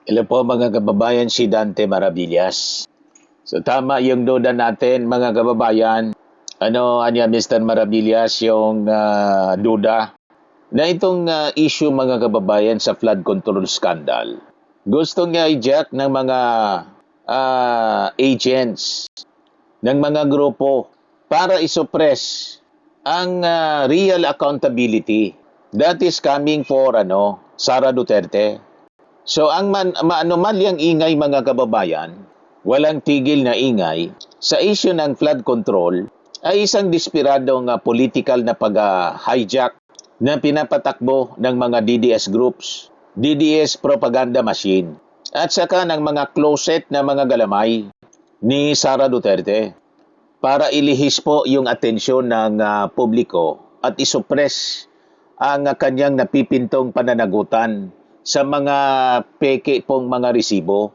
Hello po mga kababayan, si Dante Maravillas. So tama yung duda natin mga kababayan. Anya Mr. Maravillas yung duda na itong issue mga kababayan sa flood control scandal. Gusto niya i-jack ng mga agents, ng mga grupo para isuppress ang real accountability that is coming for Sara Duterte. So ang maanumalyang ingay mga kababayan, walang tigil na ingay sa issue ng flood control ay isang desperadong political na pag-hijack na pinapatakbo ng mga DDS groups, DDS propaganda machine, at saka ng mga closet na mga galamay ni Sara Duterte para ilihis po yung atensyon ng publiko at isuppress ang kanyang napipintong pananagutan sa mga peke pong mga resibo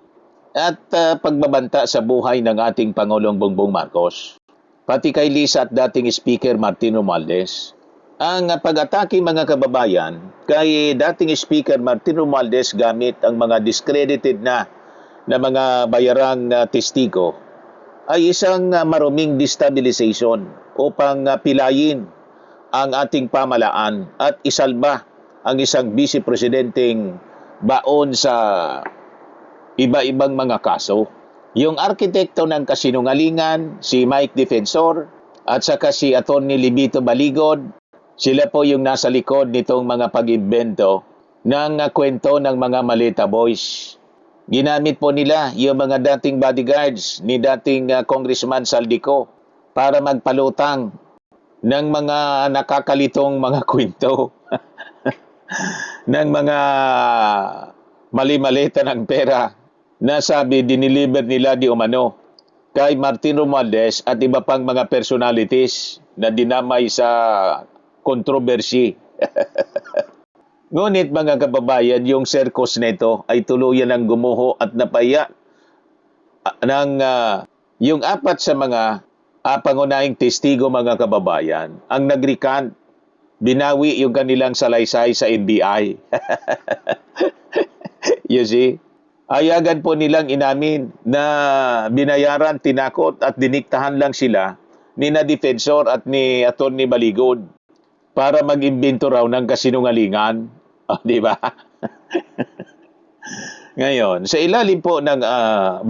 at pagbabanta sa buhay ng ating Pangulong Bongbong Marcos. Pati kay Lisa at dating Speaker Martin Romualdez. Ang pag-atake mga kababayan kay dating Speaker Martin Romualdez gamit ang mga discredited na mga bayarang testigo ay isang maruming destabilization upang pilayin ang ating pamalaan at isalba ang isang vice presidenteng baon sa iba-ibang mga kaso. Yung arkitekto ng kasinungalingan, si Mike Defensor, at saka si Atty. Libito Baligod, sila po yung nasa likod nitong mga pag-imbento ng kwento ng mga Maleta Boys. Ginamit po nila yung mga dating bodyguards ni dating Congressman Saldico para magpalutang ng mga nakakalitong mga kwento ng mga mali-malita ng pera na sabi diniliver nila di umano kay Martin Romualdez at iba pang mga personalities na dinamay sa kontrobersy. Ngunit mga kababayan, yung circus nito ay tuluyan ng gumuho at napaya ng yung apat sa mga pangunahing testigo mga kababayan ang nag-recant. Binawi yung kanilang salaysay sa NBI. You see? Ayagan po nilang inamin na binayaran, tinakot at diniktahan lang sila ni na Defensor at ni Atty. Baligod para mag-imbento raw ng kasinungalingan. Di ba? Ngayon, sa ilalim po ng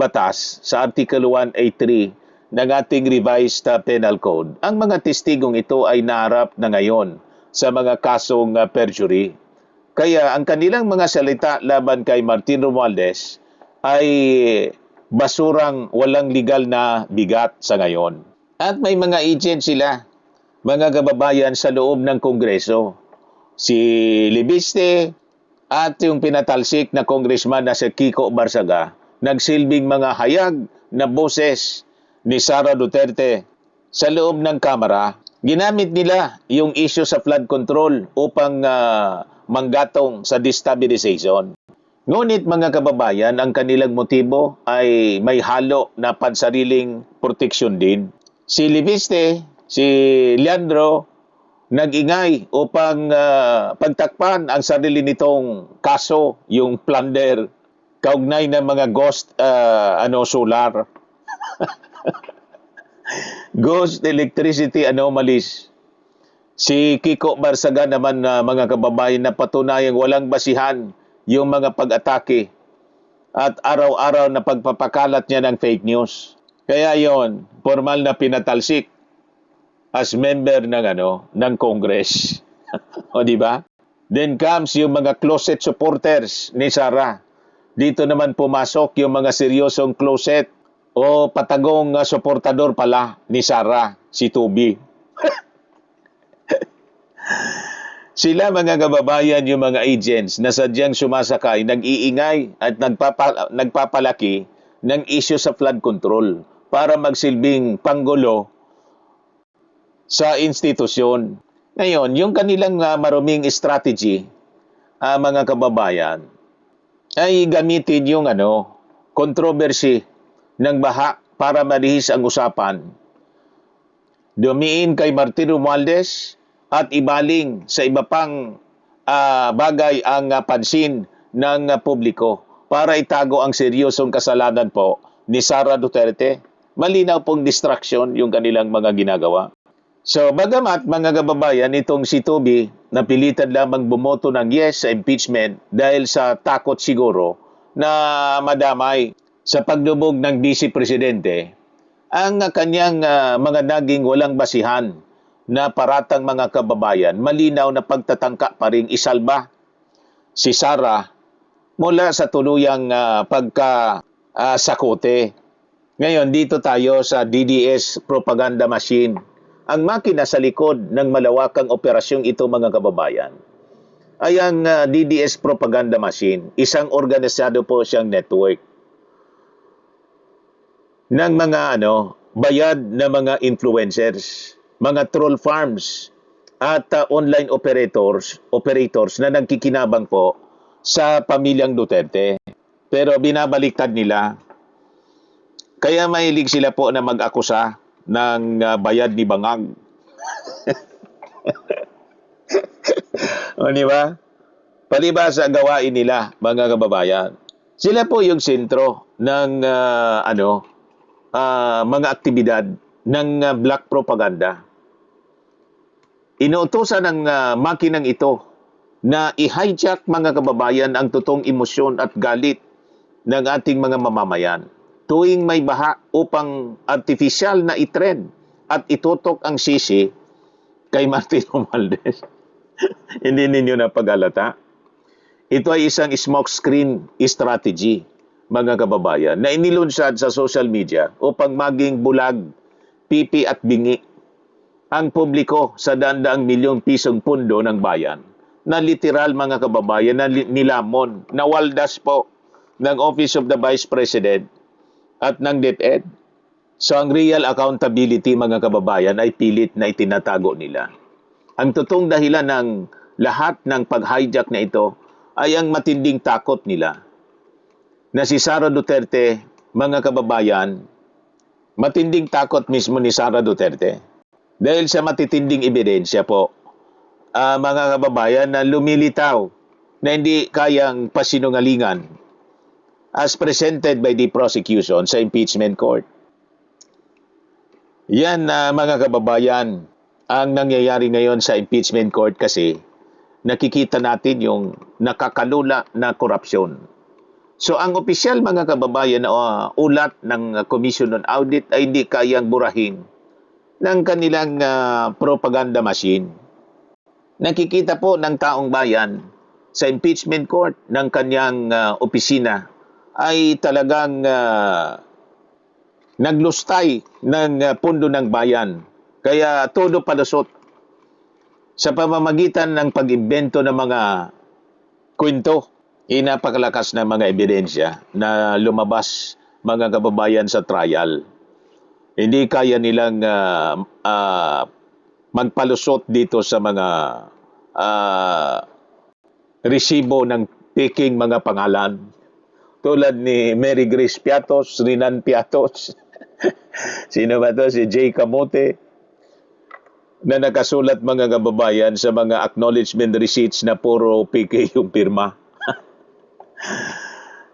batas sa Article 183 ng ating revised penal code, ang mga testigong ito ay naharap na ngayon sa mga kasong perjury. Kaya ang kanilang mga salita laban kay Martin Romualdez ay basurang walang legal na bigat sa ngayon. At may mga agent sila, mga kababayan sa loob ng Kongreso. Si Libiste at yung pinatalsik na congressman na si Kiko Barsaga, nagsilbing mga hayag na boses ni Sara Duterte sa loob ng Kamara. Ginamit nila yung issue sa flood control upang manggatong sa destabilization. Ngunit mga kababayan, ang kanilang motibo ay may halo na pansariling proteksyon din. Si Libiste, si Leandro, nag-ingay upang pagtakpan ang sarili nitong kaso, yung plunder, kaugnay ng mga ghost solar. Ghost electricity anomalies. Si Kiko Barsaga naman mga kababayan na patunayang walang basihan yung mga pag-atake at araw-araw na pagpapakalat niya ng fake news. Kaya yon, formal na pinatalsik as member ng Congress. O di ba? Then comes yung mga closet supporters ni Sara. Dito naman pumasok yung mga seryosong closet o patagong suportador pala ni Sara, si Tubi. Sila mga kababayan, yung mga agents na sadyang sumasakay, nag-iingay at nagpapalaki ng issue sa flood control para magsilbing panggulo sa institusyon. Ngayon, yung kanilang maruming strategy, mga kababayan, ay gamitin yung controversy ng baha para malihis ang usapan. Dumiin kay Martin Romualdez at ibaling sa iba pang bagay ang pansin ng publiko para itago ang seryosong kasalanan po ni Sara Duterte. Malinaw pong distraction yung kanilang mga ginagawa. So, bagamat mga kababayan, itong si Toby napilitan lamang bumoto ng yes sa impeachment dahil sa takot siguro na madamay sa paglubog ng Vice Presidente ang kanyang mga naging walang basihan na paratang mga kababayan, malinaw na pagtatangka pa ring isalba si Sara mula sa tuluyang pagkasakote. Ngayon, dito tayo sa DDS propaganda machine. Ang makina sa likod ng malawakang operasyong ito, mga kababayan, ay ang DDS propaganda machine. Isang organisado po siyang network ng mga bayad na mga influencers, mga troll farms, at online operators na nagkikinabang po sa pamilyang Duterte. Pero binabaliktad nila. Kaya mahilig sila po na mag-akusa ng bayad ni Bangag. O, di ba? Palibhasa gawain nila, mga kababayan. Sila po yung sentro ng mga aktibidad ng black propaganda. Inuutosan ng makinang ito na i-hijack, mga kababayan, ang totoong emosyon at galit ng ating mga mamamayan tuwing may baha upang artificial na itrend at itutok ang sisi kay Martin Romualdez. Hindi ninyo napag-alata? Ito ay isang smokescreen strategy, mga kababayan, na inilunsad sa social media upang maging bulag, pipi at bingi ang publiko sa daan-daang milyong pisong pundo ng bayan na literal, mga kababayan, na nilamon, nawaldas po ng Office of the Vice President at ng DepEd. So ang real accountability, mga kababayan, ay pilit na itinatago nila. Ang totoong dahilan ng lahat ng pag-hijack na ito ay ang matinding takot nila na si Sara Duterte, mga kababayan, matinding takot mismo ni Sara Duterte dahil sa matitinding ebidensya po, mga kababayan, na lumilitaw na hindi kayang pasinungalingan as presented by the prosecution sa impeachment court. Yan, mga kababayan, ang nangyayari ngayon sa impeachment court kasi nakikita natin yung nakakalula na korupsyon. So ang opisyal, mga kababayan, ulat ng Commission on Audit ay hindi kayang burahin ng kanilang propaganda machine. Nakikita po ng taong bayan sa impeachment court ng kanyang opisina ay talagang naglustay ng pundo ng bayan. Kaya todo palusot sa pamamagitan ng pag-imbento ng mga kwento. Napakalakas na mga ebidensya na lumabas, mga kababayan, sa trial. Hindi kaya nilang magpalusot dito sa mga resibo ng peking mga pangalan. Tulad ni Mary Grace Piatos, Rinan Piatos. Sino ba to? Si Jay Camote, na nakasulat, mga kababayan, sa mga acknowledgement receipts na puro PK yung pirma.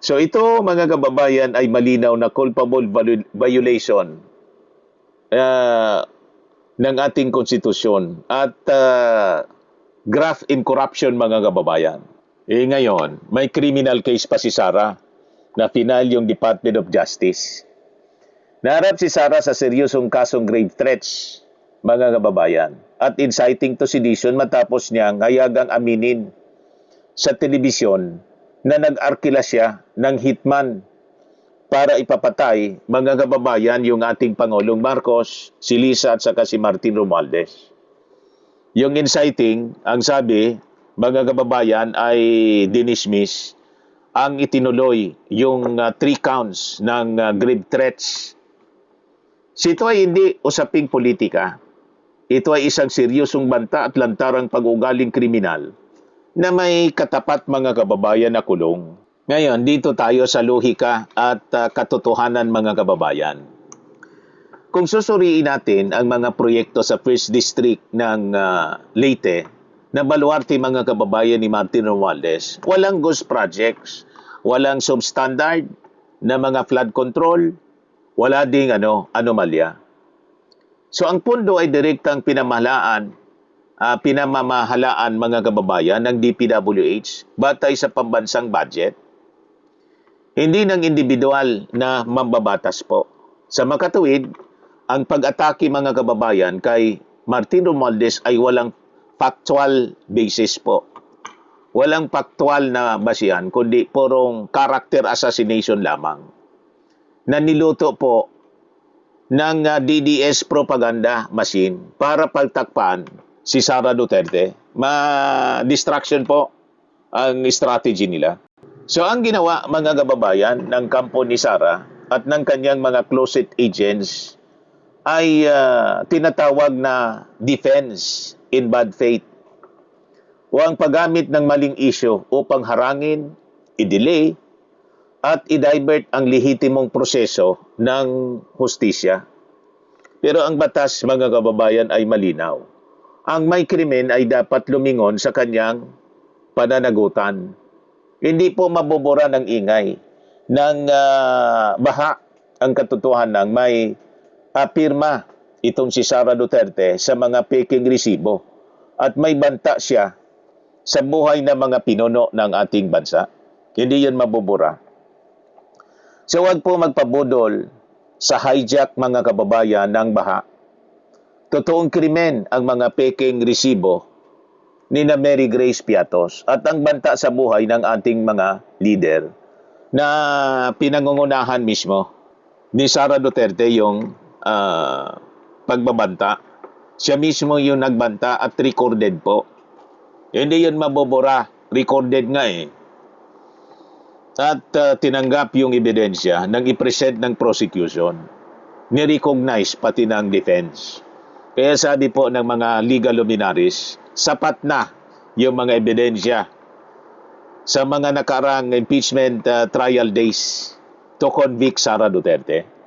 So ito, mga kababayan, ay malinaw na culpable violation ng ating konstitusyon at graft in corruption, mga kababayan. Ngayon, may criminal case pa si Sara na final yung Department of Justice. Naharap si Sara sa seryosong kasong grave threats, mga kababayan, at inciting to sedition matapos niyang hayagang aminin sa telebisyon na nag-arkila siya ng hitman para ipapatay, mga kababayan, yung ating Pangulong Marcos, si Lisa at saka si Martin Romualdez. Yung inciting, ang sabi, mga kababayan, ay dinismiss. Ang itinuloy yung 3 counts ng grave threats. Ito ay hindi usaping politika. Ito ay isang seryosong banta at lantarang pag-ugaling kriminal na may katapat, mga kababayan, na kulong. Ngayon, dito tayo sa lohika at katotohanan, mga kababayan. Kung susuriin natin ang mga proyekto sa First District ng Leyte na baluarte, mga kababayan, ni Martin Romualdez, walang ghost projects, walang substandard na mga flood control, wala ding anomalya. So ang pondo ay direktang pinamamahalaan mga kababayan ng DPWH batay sa pambansang budget. Hindi ng individual na mambabatas po. Sa makatuwid, ang pag-atake mga kababayan kay Martin Romualdez ay walang factual basis po. Walang factual na basihan, kundi purong character assassination lamang na niluto po ng DDS propaganda machine para pagtakpan si Sara Duterte. Ma-distraction po ang strategy nila. So ang ginawa mga kababayan ng kampo ni Sara at ng kanyang mga closet agents ay tinatawag na defense in bad faith o ang paggamit ng maling isyo upang harangin, i-delay at i-divert ang lehitimong proseso ng hustisya. Pero ang batas mga kababayan ay malinaw. Ang may krimen ay dapat lumingon sa kanyang pananagutan. Hindi po mabubura ng ingay ng baha ang katotohanan may pirma itong si Sara Duterte sa mga peking resibo at may banta siya sa buhay ng mga pinuno ng ating bansa. Hindi yun mabubura. So huwag po magpabudol sa hijack mga kababayan ng baha. Totoong krimen ang mga peking resibo ni na Mary Grace Piatos at ang banta sa buhay ng ating mga leader na pinangungunahan mismo ni Sara Duterte yung pagbabanta. Siya mismo yung nagbanta at recorded po. Hindi yun mabubura. Recorded nga eh. At tinanggap yung ebidensya nang i-present ng prosecution. Ni-recognize pati ng defense. Kaya sabi po ng mga legal luminaries, sapat na yung mga ebidensya sa mga nakarang impeachment trial days to convict Sara Duterte.